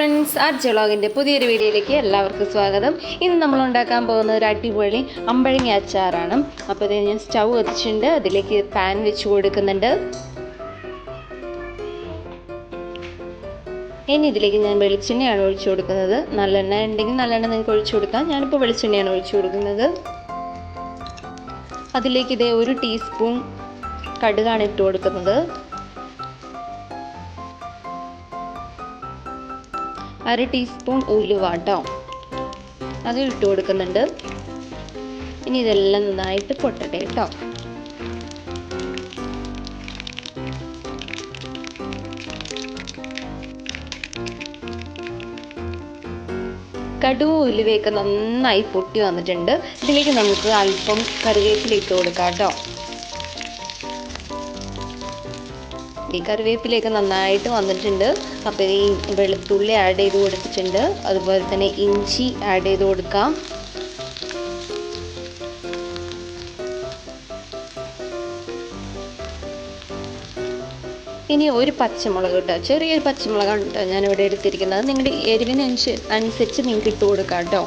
Friends, ആർജോളോഗിൻ്റെ പുതിയൊരു വീഡിയോയിലേക്ക് എല്ലാവർക്കും സ്വാഗതം. ഇന്ന് നമ്മൾ ഉണ്ടാക്കാൻ പോകുന്ന ഒരു അടിപൊളി അമ്പഴങ്ങ അച്ചാറാണ്. അപ്പോൾ ഇത് ഞാൻ സ്റ്റൗ കത്തിച്ചിട്ടുണ്ട്, അതിലേക്ക് പാൻ വെച്ച് കൊടുക്കുന്നുണ്ട്. ഇനി ഇതിലേക്ക് ഞാൻ വെളിച്ചെണ്ണയാണ് ഒഴിച്ചു കൊടുക്കുന്നത്. നല്ലെണ്ണ ഉണ്ടെങ്കിൽ നല്ലെണ്ണ നിങ്ങൾക്ക് ഒഴിച്ചു കൊടുക്കാം. ഞാനിപ്പോൾ വെളിച്ചെണ്ണയാണ് ഒഴിച്ചു കൊടുക്കുന്നത്. അതിലേക്ക് ഇതേ 1 ടീസ്പൂൺ കടുകാണ് ഇട്ട് കൊടുക്കുന്നത്. 1/2 ടീസ്പൂൺ ഉലുവ കേട്ടോ, അത് ഇട്ട് കൊടുക്കുന്നുണ്ട്. ഇനി ഇതെല്ലാം നന്നായിട്ട് പൊട്ടട്ടെ കേട്ടോ. കടുവും ഉലുവയൊക്കെ നന്നായി പൊട്ടി വന്നിട്ടുണ്ട്. ഇതിലേക്ക് നമുക്ക് അല്പം കറിവേപ്പില ഇട്ട് കൊടുക്കാം കേട്ടോ. ഈ കറിവേപ്പിലയൊക്കെ നന്നായിട്ട് വന്നിട്ടുണ്ട്. അപ്പോൾ ഈ വെളുത്തുള്ളി ആഡ് ചെയ്ത് കൊടുത്തിട്ടുണ്ട്. അതുപോലെ തന്നെ ഇഞ്ചി ആഡ് ചെയ്ത് കൊടുക്കാം. ഇനി ഒരു പച്ചമുളക് കേട്ടോ, ചെറിയൊരു പച്ചമുളകാണ് കേട്ടോ ഞാനിവിടെ എടുത്തിരിക്കുന്നത്. നിങ്ങളുടെ എരിവിന് അനുസരിച്ച് നിങ്ങൾക്ക് ഇട്ട് കൊടുക്കാം കേട്ടോ.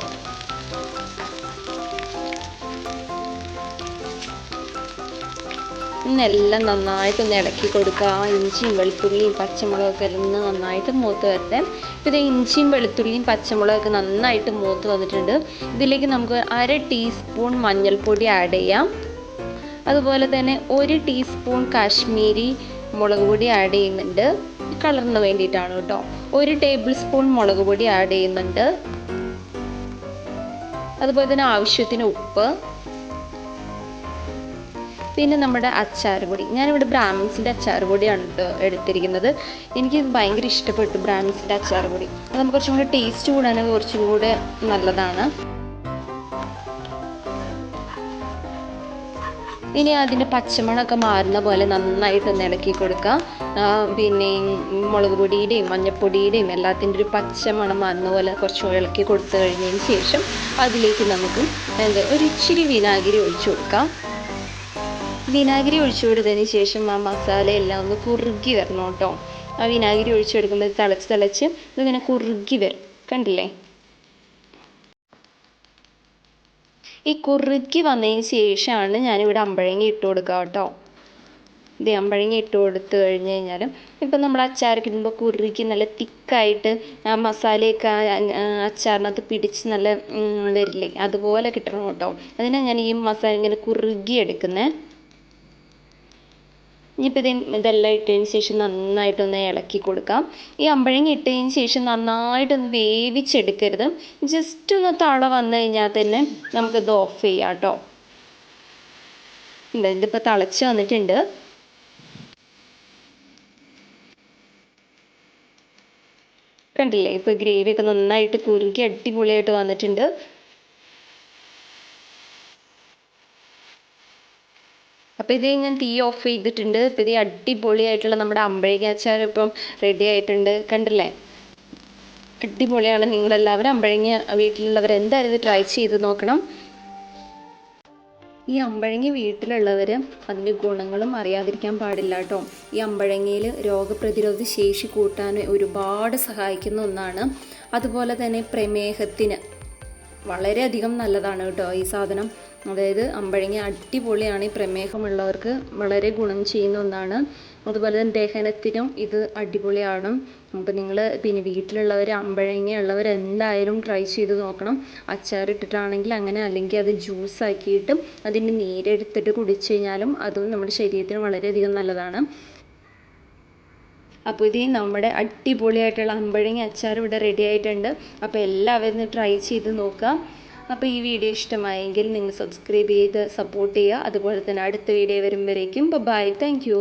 ഇന്നെല്ലാം നന്നായിട്ടൊന്ന് ഇളക്കി കൊടുക്കുക. ഇഞ്ചിയും വെളുത്തുള്ളിയും പച്ചമുളകൊക്കെ എല്ലാം നന്നായിട്ട് മൂത്ത് വരട്ടെ. ഇത് ഇഞ്ചിയും വെളുത്തുള്ളിയും പച്ചമുളകൊക്കെ നന്നായിട്ട് മൂത്ത് വന്നിട്ടുണ്ട്. ഇതിലേക്ക് നമുക്ക് 1/2 ടീസ്പൂൺ മഞ്ഞൾപ്പൊടി ആഡ് ചെയ്യാം. അതുപോലെ തന്നെ 1 ടീസ്പൂൺ കാശ്മീരി മുളക് പൊടി ആഡ് ചെയ്യുന്നുണ്ട്, കളറിന് വേണ്ടിയിട്ടാണ് കേട്ടോ. 1 ടേബിൾ സ്പൂൺ മുളക് പൊടി ആഡ് ചെയ്യുന്നുണ്ട്. അതുപോലെ തന്നെ ആവശ്യത്തിന് ഉപ്പ്, പിന്നെ നമ്മുടെ അച്ചാർ പൊടി. ഞാനിവിടെ ബ്രാഹ്മിൻസിൻ്റെ അച്ചാർ പൊടിയാണ് കേട്ടോ എടുത്തിരിക്കുന്നത്. എനിക്കിത് ഭയങ്കര ഇഷ്ടപ്പെട്ടു, ബ്രാഹ്മിൻസിൻ്റെ അച്ചാർ പൊടി. അത് നമുക്ക് കുറച്ചും കൂടെ ടേസ്റ്റ് കൂടാനും കുറച്ചും കൂടെ നല്ലതാണ്. ഇനി അതിൻ്റെ പച്ചമണമൊക്കെ മാറുന്ന പോലെ നന്നായിട്ടൊന്ന് ഇളക്കി കൊടുക്കുക. പിന്നെ മുളക് പൊടിയുടെയും മഞ്ഞൾപ്പൊടിയുടെയും എല്ലാത്തിൻ്റെ ഒരു പച്ചമണം മാറുന്ന പോലെ കുറച്ച് ഇളക്കി കൊടുത്തു കഴിഞ്ഞതിന് ശേഷം അതിലേക്ക് നമുക്ക് ഒരു ഇച്ചിരി വിനാഗിരി ഒഴിച്ചു കൊടുക്കാം. വിനാഗിരി ഒഴിച്ചു കൊടുത്തതിന് ശേഷം ആ മസാലയെല്ലാം ഒന്ന് കുറുകി വരണം കേട്ടോ. ആ വിനാഗിരി ഒഴിച്ചു കൊടുക്കുമ്പോൾ തിളച്ച് ഇതിങ്ങനെ കുറുകി വരും, കണ്ടില്ലേ? ഈ കുറുകി വന്നതിന് ശേഷമാണ് ഞാനിവിടെ അമ്പഴങ്ങ ഇട്ട് കൊടുക്കുക കേട്ടോ. ഇത് അമ്പഴങ്ങ ഇട്ട് കൊടുത്തു കഴിഞ്ഞ് കഴിഞ്ഞാൽ ഇപ്പം നമ്മൾ അച്ചാറൊക്കെ ഇടുമ്പോൾ കുറുകി നല്ല തിക്കായിട്ട് ആ മസാലയൊക്കെ അച്ചാറിനകത്ത് പിടിച്ച് നല്ല വരില്ലേ, അതുപോലെ കിട്ടണം കേട്ടോ. അതിനാണ് ഞാൻ ഈ മസാല ഇങ്ങനെ കുറുകി എടുക്കുന്നത്. ഇനിയിപ്പോൾ ഇതെല്ലാം ഇട്ടതിന് ശേഷം നന്നായിട്ടൊന്ന് ഇളക്കി കൊടുക്കാം. ഈ അമ്പഴങ്ങ ഇട്ടതിന് ശേഷം നന്നായിട്ടൊന്ന് വേവിച്ചെടുക്കരുത്. ജസ്റ്റ് ഒന്ന് തള വന്നു കഴിഞ്ഞാൽ തന്നെ നമുക്കിത് ഓഫ് ചെയ്യാം കേട്ടോ. ഇതിപ്പോൾ തിളച്ച് വന്നിട്ടുണ്ട്. കണ്ടില്ലേ, ഇപ്പോൾ ഗ്രേവിയൊക്കെ നന്നായിട്ട് കുറുകി അടിപൊളിയായിട്ട് വന്നിട്ടുണ്ട്. അപ്പോൾ ഇത് ഞാൻ തീ ഓഫ് ചെയ്തിട്ടുണ്ട്. ഇപ്പോൾ ഇത് അടിപൊളിയായിട്ടുള്ള നമ്മുടെ അമ്പഴങ്ങ അച്ചാർ ഇപ്പം റെഡി ആയിട്ടുണ്ട്, കണ്ടില്ലേ? അടിപൊളിയാണ്. നിങ്ങളെല്ലാവരും അമ്പഴങ്ങ വീട്ടിലുള്ളവർ എന്തായാലും ഇത് ട്രൈ ചെയ്ത് നോക്കണം. ഈ അമ്പഴങ്ങ വീട്ടിലുള്ളവർ അതിൻ്റെ ഗുണങ്ങളും അറിയാതിരിക്കാൻ പാടില്ല കേട്ടോ. ഈ അമ്പഴങ്ങയിൽ രോഗപ്രതിരോധ ശേഷി കൂട്ടാൻ ഒരുപാട് സഹായിക്കുന്ന ഒന്നാണ്. അതുപോലെ തന്നെ പ്രമേഹത്തിന് വളരെയധികം നല്ലതാണ് കേട്ടോ ഈ സാധനം. അതായത് അമ്പഴങ്ങ അടിപൊളിയാണ്. ഈ പ്രമേഹമുള്ളവർക്ക് വളരെ ഗുണം ചെയ്യുന്ന ഒന്നാണ്. അതുപോലെ തന്നെ ദഹനത്തിനും ഇത് അടിപൊളിയാണ്. അപ്പോൾ നിങ്ങൾ പിന്നെ വീട്ടിലുള്ളവർ അമ്പഴങ്ങ ഉള്ളവർ എന്തായാലും ട്രൈ ചെയ്ത് നോക്കണം. അച്ചാറിട്ടിട്ടാണെങ്കിൽ അങ്ങനെ, അല്ലെങ്കിൽ അത് ജ്യൂസ് ആക്കിയിട്ട് അതിൻ്റെ നീരെടുത്തിട്ട് കുടിച്ചു കഴിഞ്ഞാലും അതും നമ്മുടെ ശരീരത്തിന് വളരെയധികം നല്ലതാണ്. അപ്പോൾ ഇത് നമ്മുടെ അടിപൊളിയായിട്ടുള്ള അമ്പഴങ്ങ അച്ചാർ ഇവിടെ റെഡി ആയിട്ടുണ്ട്. അപ്പോൾ എല്ലാവരും ട്രൈ ചെയ്ത് നോക്കുക. അപ്പോൾ ഈ വീഡിയോ ഇഷ്ടമായെങ്കിൽ നിങ്ങൾ സബ്സ്ക്രൈബ് ചെയ്ത് സപ്പോർട്ട് ചെയ്യുക. അതുപോലെ തന്നെ അടുത്ത വീഡിയോ വരുമ്പോഴേക്കും ബൈ, താങ്ക് യു.